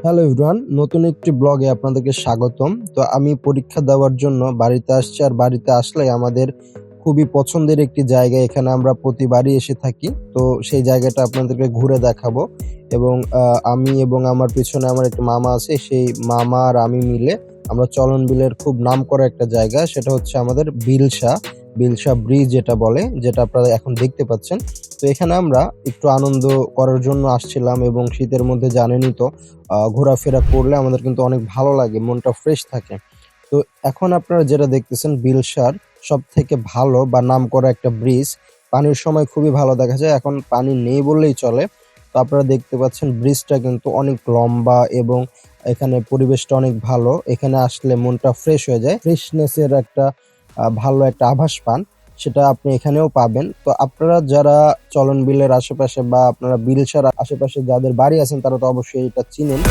Hello everyone, নতুন একটি ব্লগে আপনাদেরকে স্বাগতম। তো আমি পরীক্ষা দেওয়ার জন্য বাড়িতে আসছি, আর বাড়িতে আসলে আমাদের খুবই পছন্দের একটি জায়গা। এখানে আমরা প্রতিবারই এসে থাকি। তো সেই জায়গাটা আপনাদেরকে ঘুরে দেখাবো এবং আমি এবং আমার পিছনে আমার একটা মামা আছে। সেই মামা আর আমি মিলে আমরা চলন বিলের খুব নামকরা একটা জায়গা, সেটা হচ্ছে আমাদের বিলশা ব্রিজ যেটা বলে, যেটা আপনারা এখন দেখতে পাচ্ছেন। তো এখানে আমরা একটু আনন্দ করার জন্য আসছিলাম এবং শীতের মধ্যে জানেনই তো ঘোরাফেরা করলে আমাদের কিন্তু অনেক ভালো লাগে, মনটা ফ্রেশ থাকে। তো এখন আপনারা যেটা দেখতেছেন বিলশার সবথেকে ভালো বা নামকরা একটা ব্রিজ। পানির সময় খুবই ভালো দেখা যায়, এখন পানি নেই বললেই চলে। তো আপনারা দেখতে পাচ্ছেন ব্রিজটা কিন্তু অনেক লম্বা এবং এখানে পরিবেশটা অনেক ভালো। এখানে আসলে মনটা ফ্রেশ হয়ে যায়, ফ্রেশনেসের একটা ভালো একটা আভাস পান। সেটা আপনি এখানেও পাবেন। তো আপনারা যারা চলন বিলের আশেপাশে বা আপনারা বিলশার আশেপাশে যাদের বাড়ি আছেন তারা তো অবশ্যই এটা চিনেন।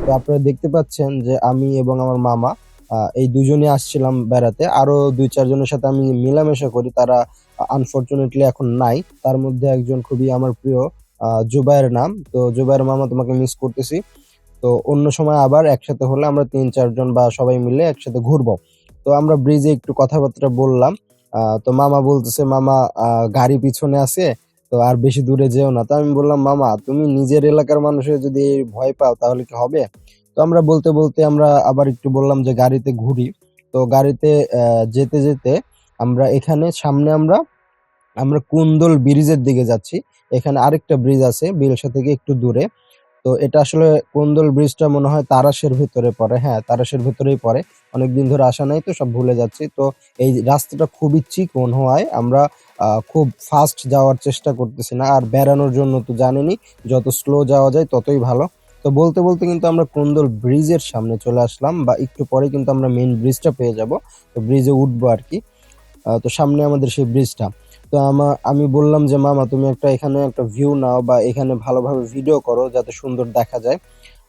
তো আপনারা দেখতে পাচ্ছেন যে আমি এবং আমার মামা এই দুজনই আসছিলাম বেড়াতে। আরো ২-৪ জনের সাথে আমি মেলামেশা করি, তারা আনফরচুনেটলি এখন নাই। তার মধ্যে একজন খুবই আমার প্রিয়, জুবায়ের নাম। তো জুবায়ের মামা, তোমাকে মিস করতেছি। তো অন্য সময় আবার একসাথে হলে আমরা ৩-৪ জন বা সবাই মিলে একসাথে ঘুরবো। তো আমরা ব্রিজে একটু কথাবার্তা বললাম। তো মামা বলতেছে, মামা গাড়ি পিছনে আছে, তো আর বেশি দূরে যেও না। তো আমি বললাম, মামা তুমি নিজের এলাকার মানুষের যদি ভয় পাও তাহলে কি হবে? তো আমরা বলতে বলতে আমরা আবার একটু বললাম যে গাড়িতে ঘুরি। তো গাড়িতে যেতে যেতে আমরা এখানে সামনে আমরা আমরা কুন্দল ব্রিজের দিকে যাচ্ছি। এখানে আরেকটা ব্রিজ আছে বিলশা থেকে একটু দূরে। তো এটা আসলে কোন্দল ব্রিজটা মনে হয় তারাশের ভেতরে পড়ে। হ্যাঁ, তারাশের ভেতরেই পড়ে। অনেকদিন ধরে আসা নাই তো সব ভুলে যাচ্ছি। তো এই রাস্তাটা খুবই চিকন হওয়ায় আমরা খুব ফাস্ট যাওয়ার চেষ্টা করতেছি না। আর বেড়ানোর জন্য তো জানেনই, যত স্লো যাওয়া যায় ততই ভালো। তো বলতে বলতে কিন্তু আমরা কোন্দল ব্রিজের সামনে চলে আসলাম, বা একটু পরে কিন্তু আমরা মেইন ব্রিজটা পেয়ে যাব। তো ব্রিজে উঠবো আরকি। তো সামনে আমাদের সেই ব্রিজটা। তো আমি বললাম যে, মামা তুমি এখানে একটা ভিউ নাও বা এখানে ভালোভাবে ভিডিও করো যাতে সুন্দর দেখা যায়।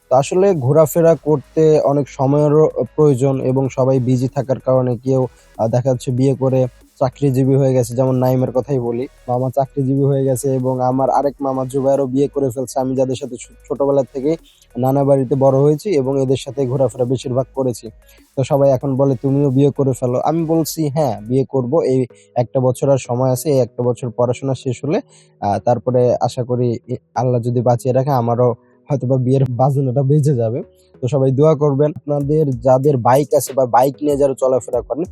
তো আসলে ঘোরাফেরা করতে অনেক সময়েরও প্রয়োজন এবং সবাই বিজি থাকার কারণে কেউ দেখা যাচ্ছে বিয়ে করে চাকরিজীবী হয়ে গেছে, যেমন নাইমের কথাই বলি। মামা চাকরিজীবী হয়ে গেছে এবং আমার আরেক মামা জুবায়েরও বিয়ে করে ফেলছে। আমি যাদের সাথে ছোটবেলা থেকেই নানা বাড়িতে বড় হয়েছি এবং এদের সাথে ঘোরাফেরা বেশিরভাগ করেছি। তো সবাই এখন বলে তুমিও বিয়ে করে ফেলো। আমি বলছি হ্যাঁ, বিয়ে করব। এই ১টা বছর আর সময় আছে। এই ১টা বছর পড়াশোনা শেষ হলে তারপরে আশা করি আল্লাহ যদি বাঁচিয়ে রাখে আমারও হয়তোবা বিয়ের বাজনাটা বেজে যাবে। তো সবাই দোয়া করবেন। আপনাদের যাদের বাইক আছে বা বাইক নিয়ে যারা চলাফেরা করেন,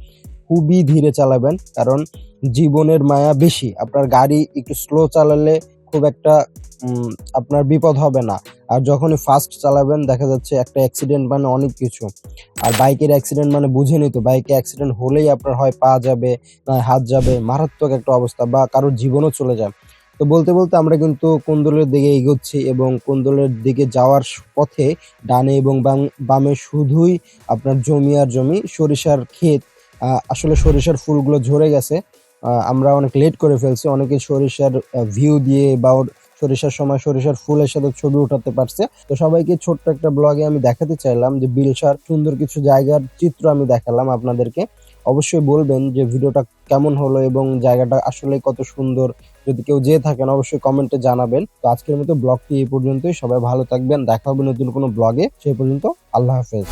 খুবই ধীরে চালাবেন। কারণ জীবনের মায়া বেশি। আপনার গাড়ি একটু স্লো চালালে খুব একটা উম আপনার বিপদ হবে না। আর যখনই ফাস্ট চালাবেন দেখা যাচ্ছে একটা অ্যাক্সিডেন্ট মানে অনেক কিছু। আর বাইকের অ্যাক্সিডেন্ট মানে বুঝেনই তো, বাইকে অ্যাক্সিডেন্ট হলেই আপনার হয় পা যাবে, নয় হাত যাবে। মারাত্মক একটা অবস্থা, বা কারোর জীবনও চলে যায়। তো বলতে বলতে আমরা কিন্তু কোন্দলের দিকে এগোচ্ছি এবং কোন্দলের দিকে যাওয়ার পথে ডানে এবং বামে শুধুই আপনার জমি আর জমি, সরিষার ক্ষেত। আসলে সরিষার ফুলগুলো ঝরে গেছে। আমরা অনেক লেট করে ফেলছি। অনেকে সরিষার ভিউ দিয়ে বা সরিষার সময় সরিষার ফুলের সাথে ছবি উঠাতে পারছে। তো সবাইকে ছোট্ট একটা ব্লগে আমি দেখাতে চাইলাম যে বিলশার সুন্দর কিছু জায়গার চিত্র আমি দেখালাম আপনাদেরকে। অবশ্যই বলবেন যে ভিডিওটা কেমন হলো এবং জায়গাটা আসলেই কত সুন্দর। যদি কেউ যেয়ে থাকেন অবশ্যই কমেন্টে জানাবেন। তো আজকের মতো ব্লগটি এই পর্যন্তই। সবাই ভালো থাকবেন। দেখা হবে নতুন কোনো ব্লগে। সেই পর্যন্ত আল্লাহ হাফেজ।